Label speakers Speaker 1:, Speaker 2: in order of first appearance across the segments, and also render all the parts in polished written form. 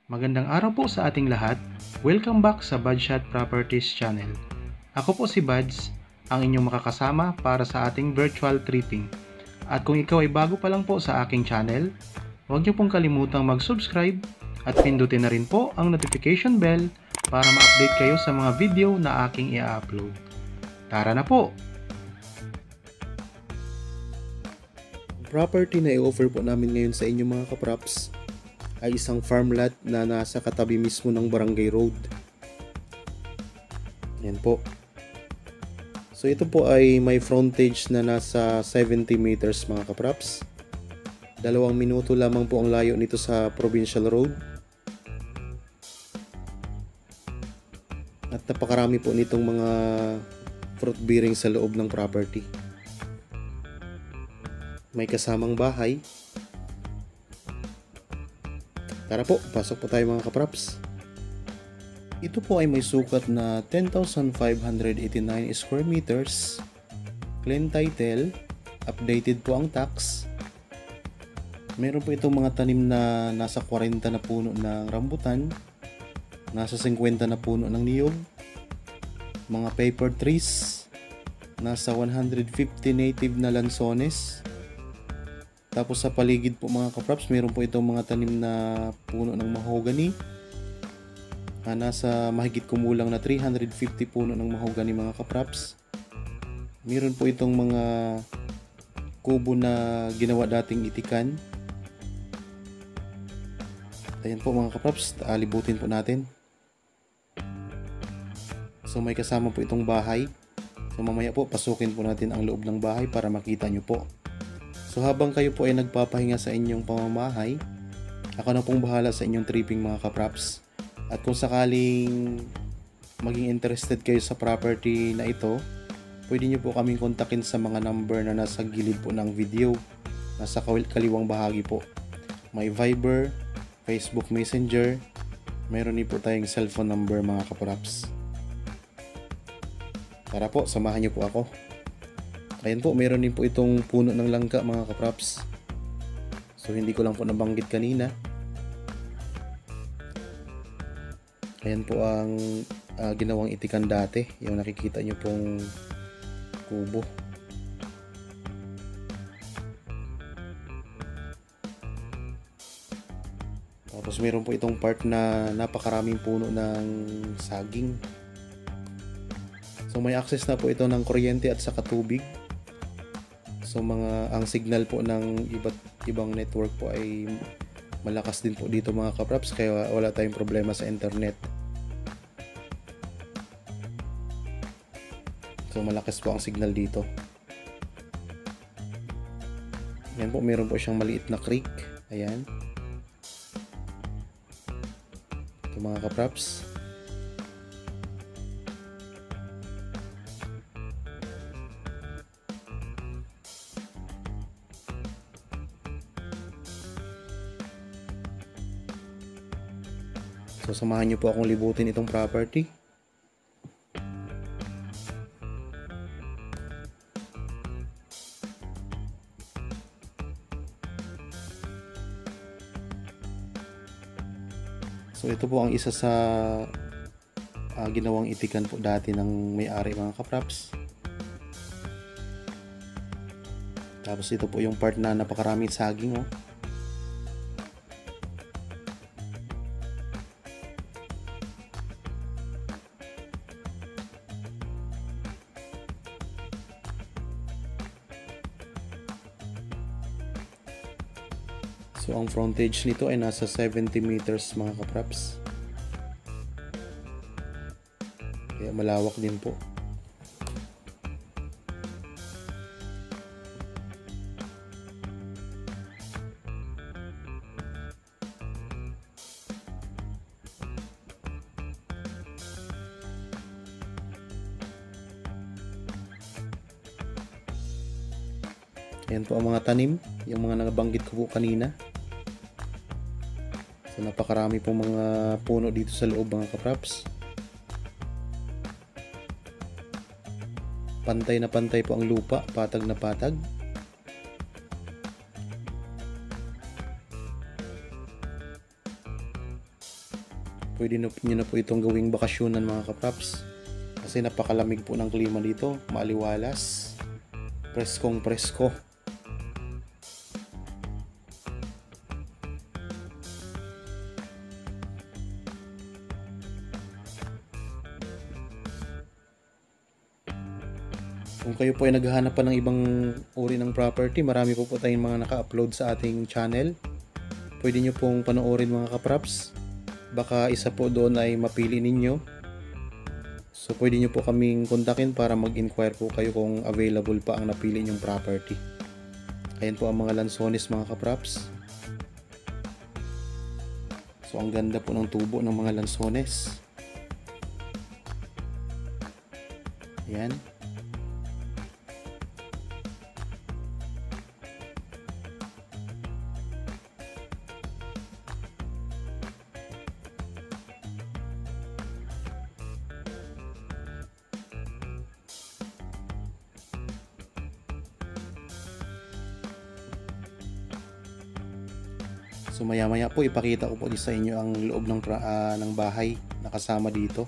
Speaker 1: Magandang araw po sa ating lahat. Welcome back sa Budshot Properties channel. Ako po si Buds, ang inyong makakasama para sa ating virtual tripping. At kung ikaw ay bago pa lang po sa aking channel, huwag niyo pong kalimutang mag-subscribe at pindutin na rin po ang notification bell para ma-update kayo sa mga video na aking i-upload. Tara na po!
Speaker 2: Property na i-offer po namin ngayon sa inyo mga kaprops ay isang farm lot na nasa katabi mismo ng Barangay Road. Yan po. So ito po ay may frontage na nasa 70 meters mga kaprops. 2 minuto lamang po ang layo nito sa Provincial Road. At napakarami po nitong mga fruit bearing sa loob ng property. May kasamang bahay. Tara po, pasok po tayo mga kaprops. Ito po ay may sukat na 10,589 square meters. Clean title. Updated po ang tax. Meron po itong mga tanim na nasa 40 na puno ng rambutan. Nasa 50 na puno ng niyog. Mga paper trees. Nasa 150 native na lansones. Tapos sa paligid po mga kaprops, meron po itong mga tanim na puno ng mahogany. Nasa mahigit kumulang na 350 puno ng mahogany mga kaprops. Meron po itong mga kubo na ginawa dating itikan. Ayan po mga kaprops, libutin po natin. So may kasama po itong bahay. So mamaya po pasukin po natin ang loob ng bahay para makita nyo po. So habang kayo po ay nagpapahinga sa inyong pamamahay, ako na pong bahala sa inyong tripping mga kaprops. At kung sakaling maging interested kayo sa property na ito, pwede nyo po kaming kontakin sa mga number na nasa gilid po ng video, nasa kaliwang bahagi po. May Viber, Facebook Messenger, mayroon din po tayong cellphone number mga kaprops. Tara po, samahan nyo po ako. Ayan po, meron din po itong puno ng langka mga kaprops. So hindi ko lang po nabanggit kanina. Ayan po ang ginawang itikan dati. Yung nakikita nyo pong kubo. Tapos meron po itong part na napakaraming puno ng saging. So may access na po ito ng kuryente at saka tubig. So ang signal po ng iba't ibang network po ay malakas din po dito mga kaprops, kaya wala tayong problema sa internet. So malakas po ang signal dito. Yan po, meron po siyang maliit na creek. Ayan. Ito mga kaprops. So samahan nyo po akong libutin itong property. So ito po ang isa sa ginawang itikan po dati ng may-ari mga kaprops. Tapos ito po yung part na napakaraming saging oh. So ang frontage nito ay nasa 70 meters mga kaprops. Kaya malawak din po. Ayan po ang mga tanim, yung mga nabanggit ko po kanina. So napakarami pong mga puno dito sa loob mga kaprops. Pantay na pantay po ang lupa, patag na patag. Pwede nyo na po itong gawing bakasyonan mga kapraps. Kasi napakalamig po ng klima dito, maaliwalas, preskong presko. Kung kayo po ay naghahanap pa ng ibang uri ng property, marami po tayong mga naka-upload sa ating channel. Pwede nyo pong panoorin mga kapraps. Baka isa po doon ay mapili ninyo. So pwede nyo po kaming kontakin para mag-inquire po kayo kung available pa ang napili nyong property. Ayan po ang mga lansones mga kapraps. So ang ganda po ng tubo ng mga lansones. Ayan. So maya maya po ipakita ko po sa inyo ang loob ng bahay na kasama dito.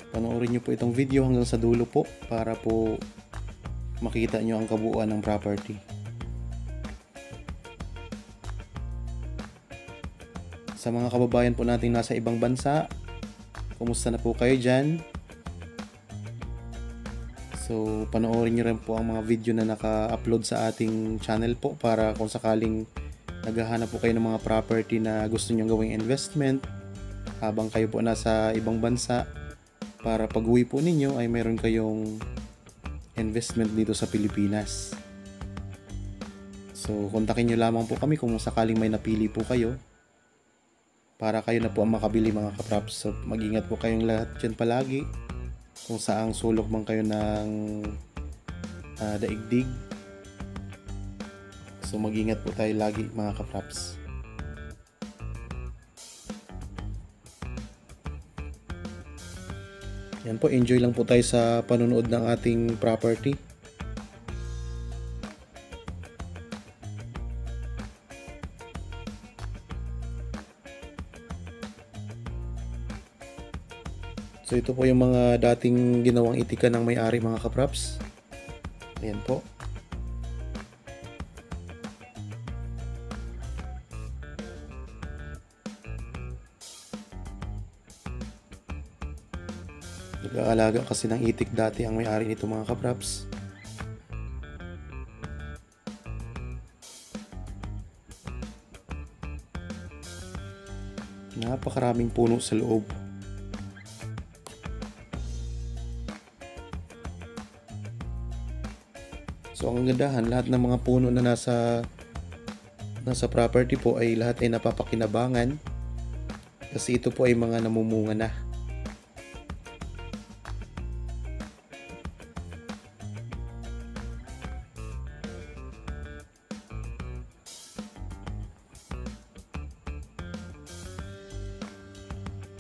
Speaker 2: Panoorin nyo po itong video hanggang sa dulo po para po makita nyo ang kabuuan ng property. Sa mga kababayan po natin nasa ibang bansa, kumusta na po kayo dyan? So, panoorin nyo rin po ang mga video na naka-upload sa ating channel po para kung sakaling naghahanap po kayo ng mga property na gusto nyo gawing investment habang kayo po nasa ibang bansa, para pag-uwi po ninyo ay meron kayong investment dito sa Pilipinas. So, kontakin nyo lamang po kami kung sakaling may napili po kayo para kayo na po ang makabili mga kapraps. So, mag-ingat po kayong lahat dyan palagi. Kung saang sulok man kayo ng daigdig. So mag-ingat po tayo lagi mga kapraps. Yan po, enjoy lang po tayo sa panonood ng ating property. So ito po yung mga dating ginawang itika ng may-ari mga kapraps. Ayan po. Nag-aalaga kasi ng itik dati ang may-ari nito mga kapraps. Napakaraming puno sa loob. So ang gandahan, lahat ng mga puno na nasa property po ay lahat ay napapakinabangan kasi ito po ay mga namumunga na.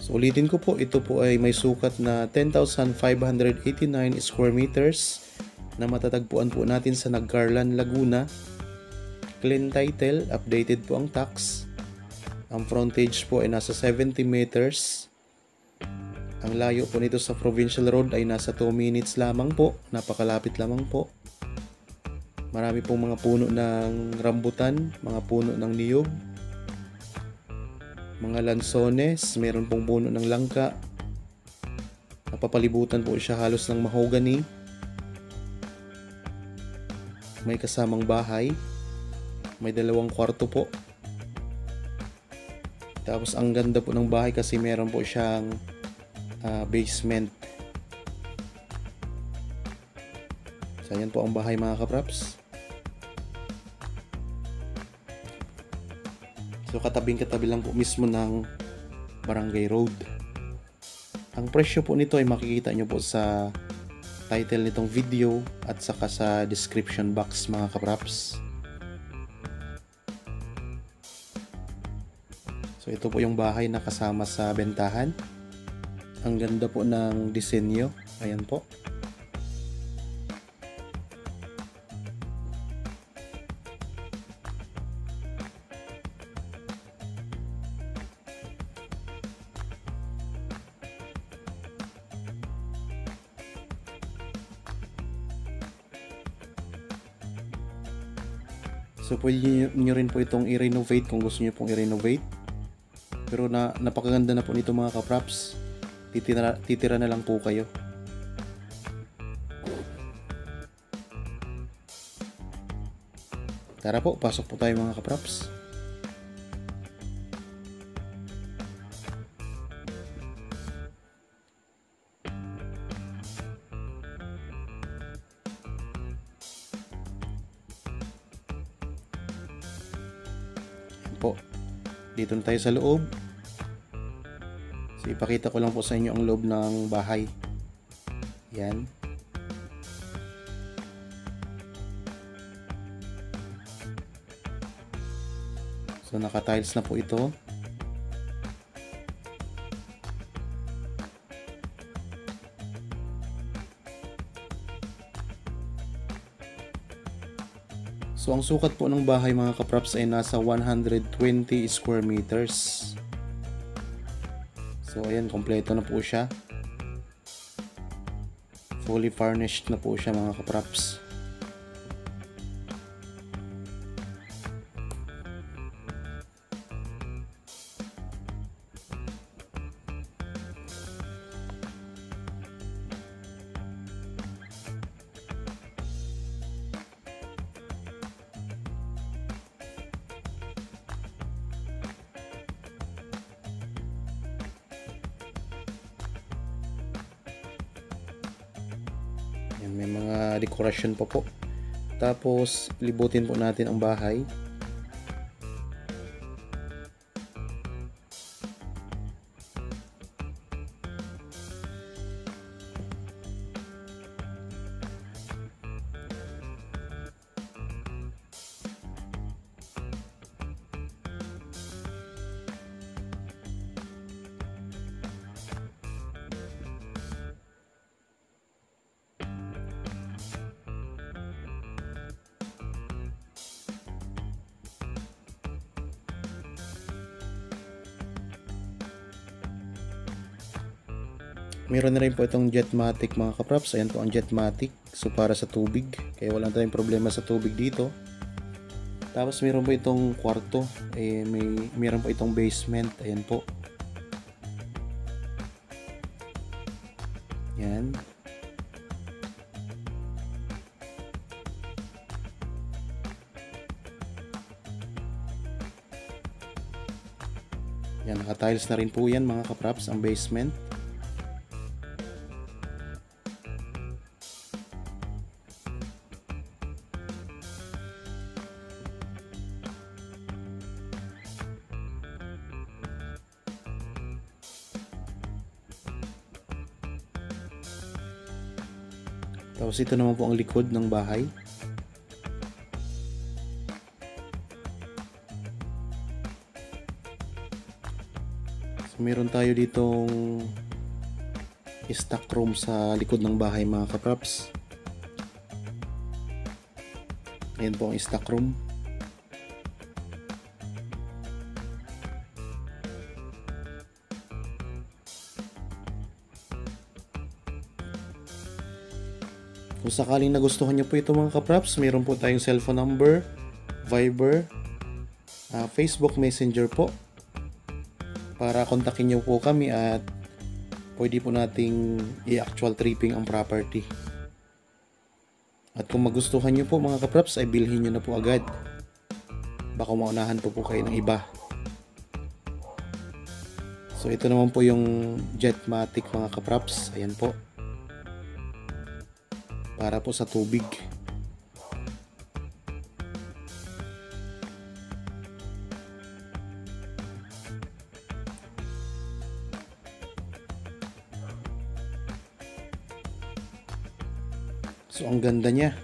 Speaker 2: So ulitin ko po, ito po ay may sukat na 10,589 square meters na matatagpuan po natin sa Nagcarlan, Laguna. Clean title, updated po ang tax. Ang frontage po ay nasa 70 meters. Ang layo po nito sa provincial road ay nasa 2 minutes lamang po. Napakalapit lamang po. Marami pong mga puno ng rambutan, mga puno ng niyog, mga lansones, meron pong puno ng langka. Napapalibutan po siya halos ng mahogany. May kasamang bahay. May 2 kwarto po. Tapos ang ganda po ng bahay kasi meron po siyang basement. So ayan po ang bahay mga kapraps. So katabing-katabi lang po mismo ng Barangay Road. Ang presyo po nito ay makikita nyo po sa title nitong video at saka sa description box mga kapraps. So ito po yung bahay na kasama sa bentahan. Ang ganda po ng disenyo. Ayan po. So pwede nyo rin po itong i-renovate kung gusto nyo pong i-renovate. Pero napakaganda na po nito mga kapraps. Titira na lang po kayo. Tara po, pasok po tayo mga kapraps. Po, dito na tayo sa loob. So ipakita ko lang po sa inyo ang loob ng bahay. Yan. So naka-tiles na po ito. So ang sukat po ng bahay mga kapraps ay nasa 120 square meters. So ayan, kompleto na po siya. Fully furnished na po siya mga kapraps. Yan, may mga dekorasyon pa po. Tapos libutin po natin ang bahay. Meron na rin po itong Jetmatic mga kapraps. Ayan po ang Jetmatic. So para sa tubig. Kaya wala tayong problema sa tubig dito. Tapos meron po itong kwarto. Meron po itong basement. Ayan po. Yan. Yan, naka-tiles na rin po yan mga kapraps ang basement. Tapos ito naman po ang likod ng bahay. So meron tayo ditong stock room sa likod ng bahay mga kapraps. Ayan po ang stock room. Kung sakaling nagustuhan nyo po ito mga kapraps, mayroon po tayong cellphone number, Viber, Facebook Messenger po. Para kontakin nyo po kami at pwede po nating i-actual tripping ang property. At kung magustuhan nyo po mga kapraps, ay bilhin nyo na po agad. Baka maunahan po kayo ng iba. So ito naman po yung Jetmatic mga kapraps. Ayan po. Para po sa tubig. So ang ganda niya.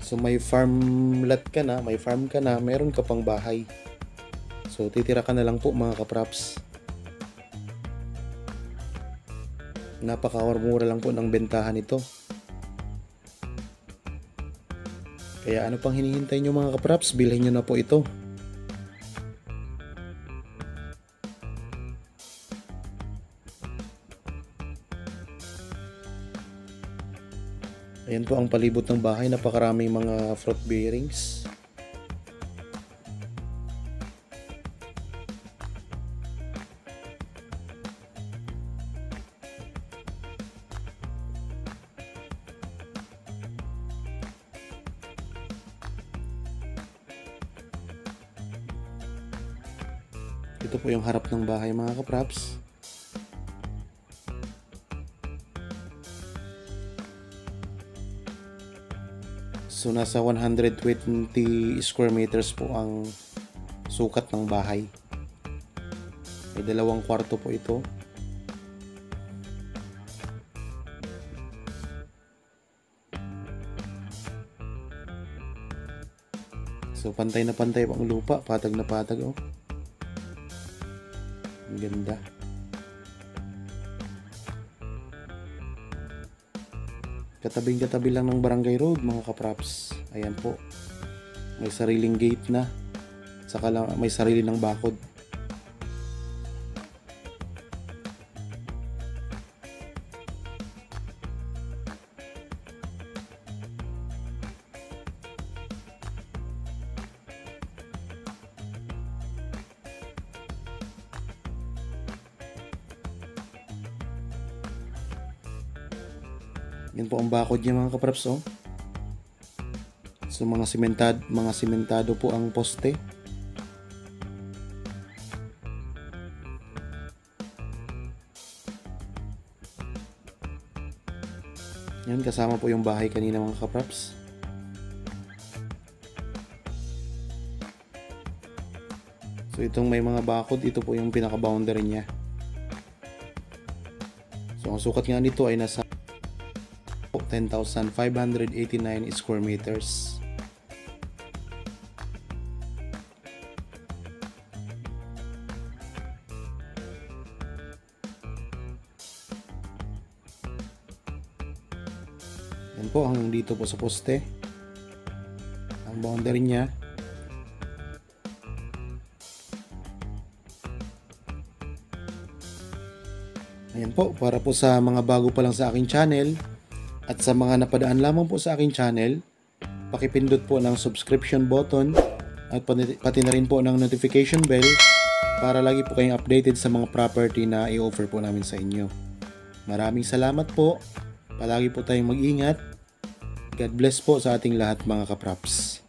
Speaker 2: So may farm lot ka na, may farm ka na, meron ka pang bahay. So titira ka na lang po mga kapraps. Napakamura lang po ng bentahan ito. Kaya ano pang hinihintay nyo mga kapraps, bilhin nyo na po ito. Ayan po ang palibot ng bahay, napakaraming mga fruit bearings. Ito po yung harap ng bahay mga kapraps. So nasa 120 square meters po ang sukat ng bahay. May 2 kwarto po ito. So pantay na pantay po ang lupa, patag na patag oh. Ang ganda. Katabing-katabi lang ng barangay road mga kapraps. Ayan po. May sariling gate na. Saka lang may sarili ng bakod. Yan po ang bakod niya mga kapraps oh. So mga simentado po ang poste. Yan, kasama po yung bahay kanina mga kapraps. So itong may mga bakod, ito po yung pinaka-boundary niya. So ang sukat nga nito ay nasa 10,589 square meters. Yan po hanggang dito po sa poste. Ang boundary niya. Ayan po, para po sa mga bago pa lang sa aking channel at sa mga napadaan lamang po sa aking channel, pakipindot po ng subscription button at pati na rin po ng notification bell para lagi po kayong updated sa mga property na i-offer po namin sa inyo. Maraming salamat po. Palagi po tayong mag-ingat. God bless po sa ating lahat mga kapraps.